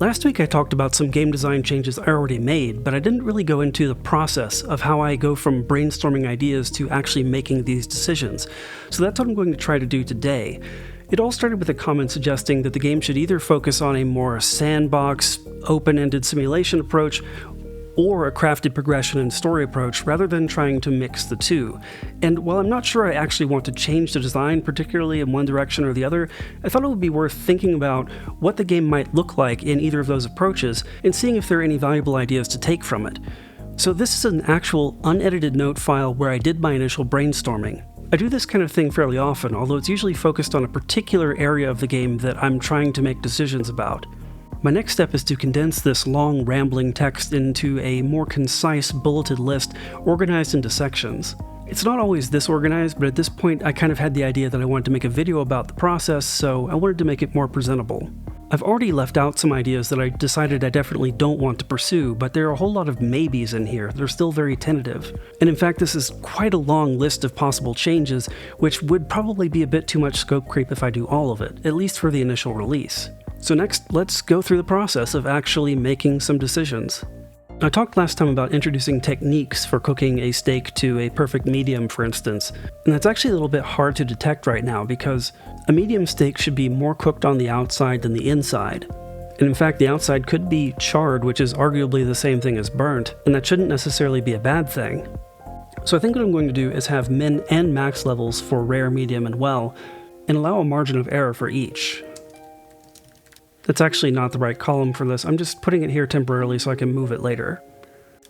Last week I talked about some game design changes I already made, but I didn't really go into the process of how I go from brainstorming ideas to actually making these decisions. So that's what I'm going to try to do today. It all started with a comment suggesting that the game should either focus on a more sandbox, open-ended simulation approach, or a crafted progression and story approach, rather than trying to mix the two. And while I'm not sure I actually want to change the design, particularly in one direction or the other, I thought it would be worth thinking about what the game might look like in either of those approaches, and seeing if there are any valuable ideas to take from it. So this is an actual unedited note file where I did my initial brainstorming. I do this kind of thing fairly often, although it's usually focused on a particular area of the game that I'm trying to make decisions about. My next step is to condense this long, rambling text into a more concise, bulleted list organized into sections. It's not always this organized, but at this point I kind of had the idea that I wanted to make a video about the process, so I wanted to make it more presentable. I've already left out some ideas that I decided I definitely don't want to pursue, but there are a whole lot of maybes in here. They're still very tentative. And in fact, this is quite a long list of possible changes, which would probably be a bit too much scope creep if I do all of it, at least for the initial release. So next, let's go through the process of actually making some decisions. I talked last time about introducing techniques for cooking a steak to a perfect medium, for instance, and that's actually a little bit hard to detect right now because a medium steak should be more cooked on the outside than the inside. And in fact, the outside could be charred, which is arguably the same thing as burnt, and that shouldn't necessarily be a bad thing. So I think what I'm going to do is have min and max levels for rare, medium, and well, and allow a margin of error for each. That's actually not the right column for this. I'm just putting it here temporarily so I can move it later.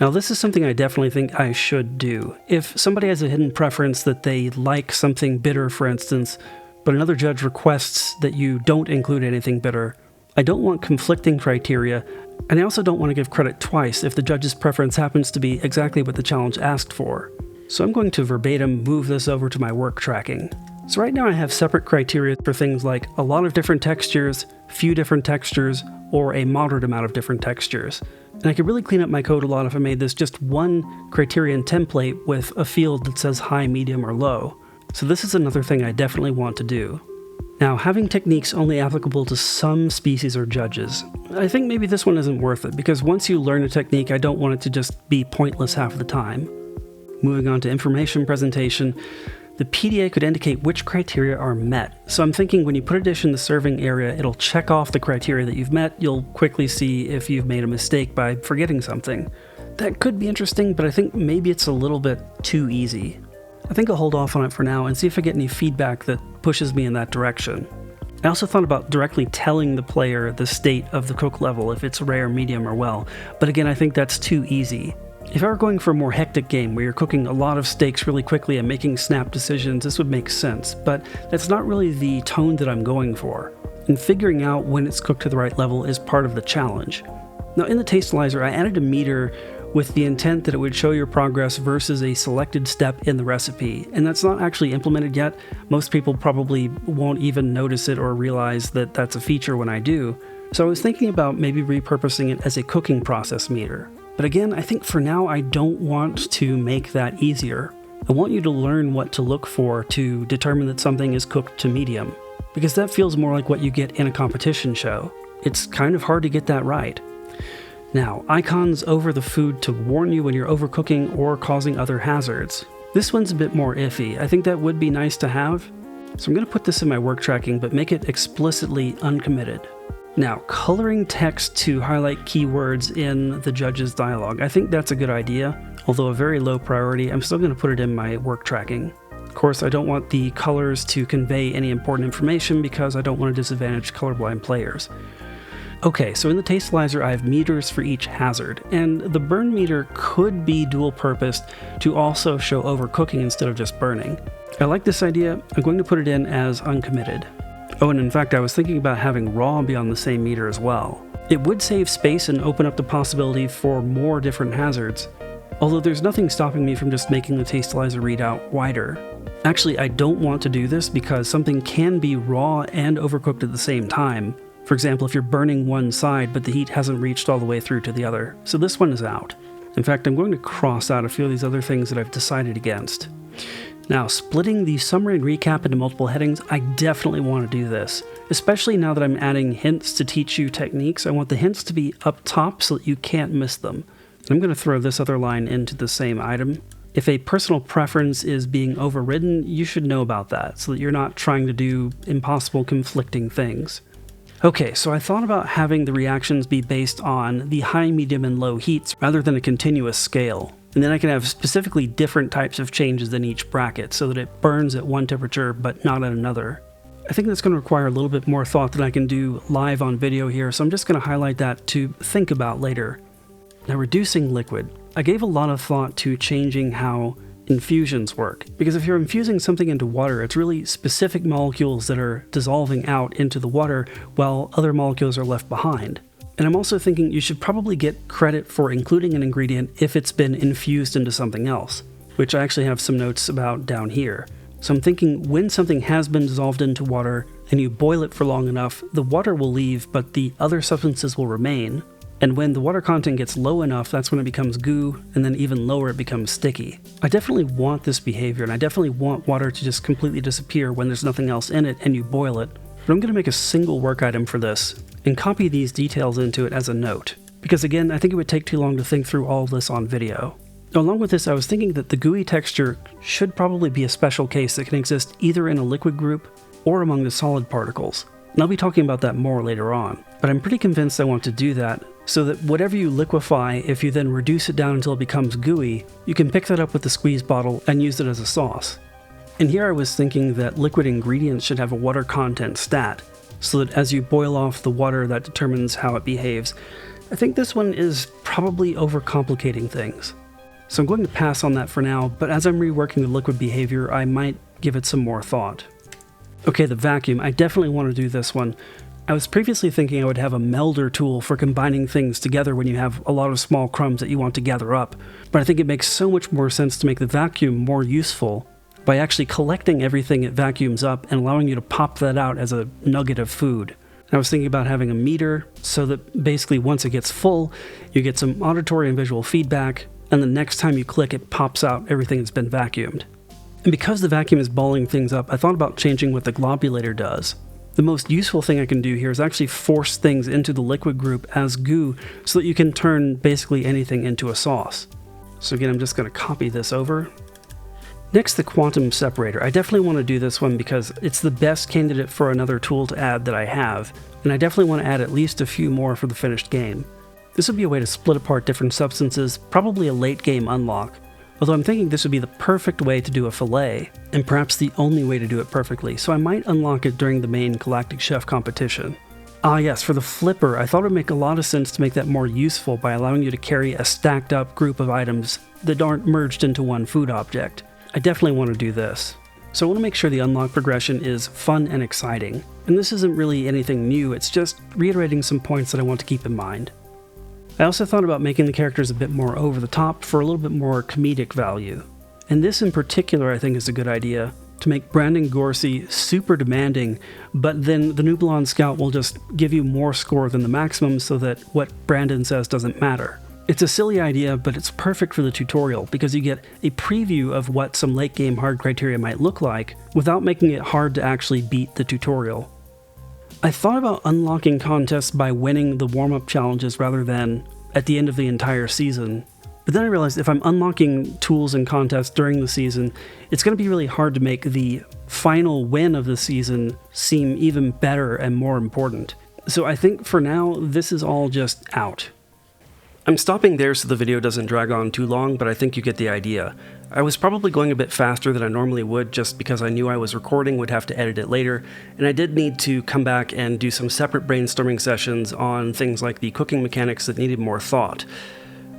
Now this is something I definitely think I should do. If somebody has a hidden preference that they like something bitter, for instance, but another judge requests that you don't include anything bitter, I don't want conflicting criteria, and I also don't want to give credit twice if the judge's preference happens to be exactly what the challenge asked for. So I'm going to verbatim move this over to my work tracking. So right now I have separate criteria for things like a lot of different textures, few different textures, or a moderate amount of different textures. And I could really clean up my code a lot if I made this just one criterion template with a field that says high, medium, or low. So this is another thing I definitely want to do. Now, having techniques only applicable to some species or judges, I think maybe this one isn't worth it, because once you learn a technique, I don't want it to just be pointless half the time. Moving on to information presentation, the PDA could indicate which criteria are met. So I'm thinking when you put a dish in the serving area, it'll check off the criteria that you've met. You'll quickly see if you've made a mistake by forgetting something. That could be interesting, but I think maybe it's a little bit too easy. I think I'll hold off on it for now and see if I get any feedback that pushes me in that direction. I also thought about directly telling the player the state of the cook level, if it's rare, medium, or well, but again, I think that's too easy. If I were going for a more hectic game where you're cooking a lot of steaks really quickly and making snap decisions, this would make sense, but that's not really the tone that I'm going for. And figuring out when it's cooked to the right level is part of the challenge. Now in the Tastalizer, I added a meter with the intent that it would show your progress versus a selected step in the recipe, and that's not actually implemented yet. Most people probably won't even notice it or realize that that's a feature when I do. So I was thinking about maybe repurposing it as a cooking process meter. But again, I think for now I don't want to make that easier. I want you to learn what to look for to determine that something is cooked to medium, because that feels more like what you get in a competition show. It's kind of hard to get that right. Now, icons over the food to warn you when you're overcooking or causing other hazards. This one's a bit more iffy. I think that would be nice to have. So I'm going to put this in my work tracking, but make it explicitly uncommitted. Now, coloring text to highlight keywords in the judge's dialogue. I think that's a good idea, although a very low priority. I'm still going to put it in my work tracking. Of course, I don't want the colors to convey any important information because I don't want to disadvantage colorblind players. Okay, so in the Tastalizer I have meters for each hazard, and the burn meter could be dual-purposed to also show overcooking instead of just burning. I like this idea. I'm going to put it in as uncommitted. Oh, and in fact, I was thinking about having raw be on the same meter as well. It would save space and open up the possibility for more different hazards, although there's nothing stopping me from just making the Tastalizer readout wider. Actually, I don't want to do this because something can be raw and overcooked at the same time. For example, if you're burning one side but the heat hasn't reached all the way through to the other. So this one is out. In fact, I'm going to cross out a few of these other things that I've decided against. Now, splitting the summary and recap into multiple headings, I definitely want to do this. Especially now that I'm adding hints to teach you techniques, I want the hints to be up top so that you can't miss them. I'm going to throw this other line into the same item. If a personal preference is being overridden, you should know about that so that you're not trying to do impossible conflicting things. Okay, so I thought about having the reactions be based on the high, medium, and low heats rather than a continuous scale. And then I can have specifically different types of changes in each bracket so that it burns at one temperature but not at another. I think that's going to require a little bit more thought than I can do live on video here, so I'm just going to highlight that to think about later. Now, reducing liquid. I gave a lot of thought to changing how infusions work, because if you're infusing something into water, it's really specific molecules that are dissolving out into the water while other molecules are left behind. And I'm also thinking you should probably get credit for including an ingredient if it's been infused into something else, which I actually have some notes about down here. So I'm thinking when something has been dissolved into water and you boil it for long enough, the water will leave, but the other substances will remain. And when the water content gets low enough, that's when it becomes goo, and then even lower it becomes sticky. I definitely want this behavior, and I definitely want water to just completely disappear when there's nothing else in it and you boil it. But I'm going to make a single work item for this and copy these details into it as a note, because again, I think it would take too long to think through all of this on video. Now, along with this, I was thinking that the gooey texture should probably be a special case that can exist either in a liquid group or among the solid particles. And I'll be talking about that more later on, but I'm pretty convinced I want to do that so that whatever you liquefy, if you then reduce it down until it becomes gooey, you can pick that up with the squeeze bottle and use it as a sauce. And here I was thinking that liquid ingredients should have a water content stat, so that as you boil off the water, that determines how it behaves. I think this one is probably overcomplicating things. So I'm going to pass on that for now, but as I'm reworking the liquid behavior, I might give it some more thought. Okay, the vacuum. I definitely want to do this one. I was previously thinking I would have a melder tool for combining things together when you have a lot of small crumbs that you want to gather up, but I think it makes so much more sense to make the vacuum more useful by actually collecting everything it vacuums up and allowing you to pop that out as a nugget of food. I was thinking about having a meter so that basically once it gets full, you get some auditory and visual feedback, and the next time you click, it pops out everything that's been vacuumed. And because the vacuum is balling things up, I thought about changing what the globulator does. The most useful thing I can do here is actually force things into the liquid group as goo so that you can turn basically anything into a sauce. So again, I'm just going to copy this over. Next, the quantum separator. I definitely want to do this one because it's the best candidate for another tool to add that I have, and I definitely want to add at least a few more for the finished game. This would be a way to split apart different substances, probably a late game unlock, although I'm thinking this would be the perfect way to do a fillet, and perhaps the only way to do it perfectly, so I might unlock it during the main Galactic Chef competition. Ah yes, for the flipper, I thought it would make a lot of sense to make that more useful by allowing you to carry a stacked up group of items that aren't merged into one food object. I definitely want to do this. So I want to make sure the unlock progression is fun and exciting. And this isn't really anything new, it's just reiterating some points that I want to keep in mind. I also thought about making the characters a bit more over the top for a little bit more comedic value. And this in particular I think is a good idea, to make Brandon Gorsey super demanding, but then the New Blonde Scout will just give you more score than the maximum so that what Brandon says doesn't matter. It's a silly idea, but it's perfect for the tutorial because you get a preview of what some late game hard criteria might look like without making it hard to actually beat the tutorial. I thought about unlocking contests by winning the warm-up challenges rather than at the end of the entire season, but then I realized if I'm unlocking tools and contests during the season, it's going to be really hard to make the final win of the season seem even better and more important. So I think for now, this is all just out. I'm stopping there so the video doesn't drag on too long, but I think you get the idea. I was probably going a bit faster than I normally would just because I knew I was recording, would have to edit it later, and I did need to come back and do some separate brainstorming sessions on things like the cooking mechanics that needed more thought.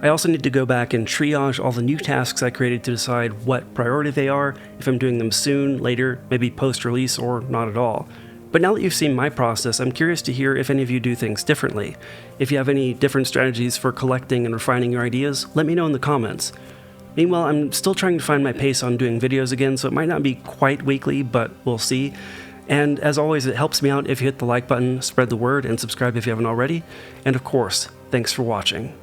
I also need to go back and triage all the new tasks I created to decide what priority they are, if I'm doing them soon, later, maybe post-release, or not at all. But now that you've seen my process, I'm curious to hear if any of you do things differently. If you have any different strategies for collecting and refining your ideas, let me know in the comments. Meanwhile, I'm still trying to find my pace on doing videos again, so it might not be quite weekly, but we'll see. And as always, it helps me out if you hit the like button, spread the word, and subscribe if you haven't already. And of course, thanks for watching.